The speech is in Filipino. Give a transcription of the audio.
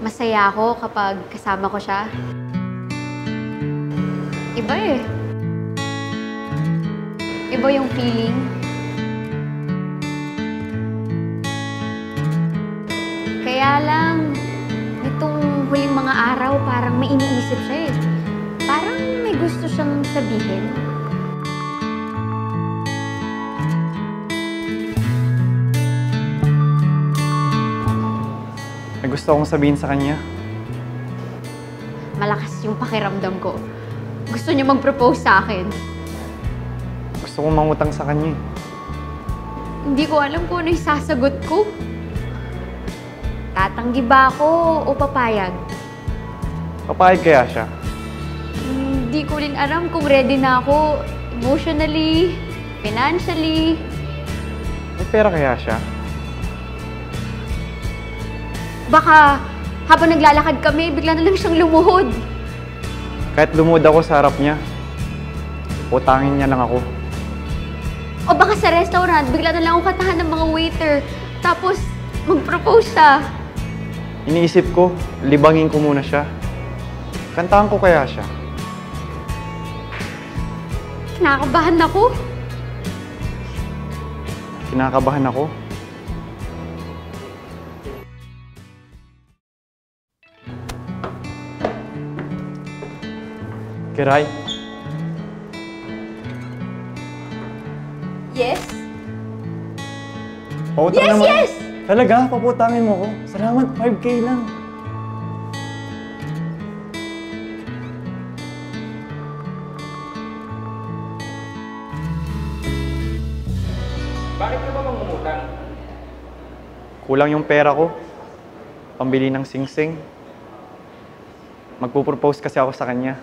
Masaya ako kapag kasama ko siya. Iba eh. Iba yung feeling. Kaya lang, nitong huling mga araw, parang may iniisip siya eh. Parang may gusto siyang sabihin. May gusto akong sabihin sa kanya. Malakas yung pakiramdam ko. Gusto niya mag-propose sa akin. Gusto kong mangutang sa kanya. Hindi ko alam kung ano yung sasagot ko. Tatanggi ba ako o papayag? Papayag kaya siya? Hindi ko rin alam kung ready na ako emotionally, financially. May pera kaya siya? Baka habang naglalakad kami, bigla na lang siyang lumuhod. Kahit lumuhod ako sa harap niya, utangin niya lang ako. O baka sa restaurant, bigla na lang ako katahan ng mga waiter. Tapos, mag-propose siya. Iniisip ko, libangin ko muna siya. Kantahan ko kaya siya? Kinakabahan ako. Kinakabahan ako? Kiray? Yes? Pautang Yes, naman. yes! Talaga? Paputangin mo ko? Salamat, 5K lang. Bakit ka ba mangungutang? Kulang yung pera ko. Pambili ng sing-sing. Magpo-propose kasi ako sa kanya.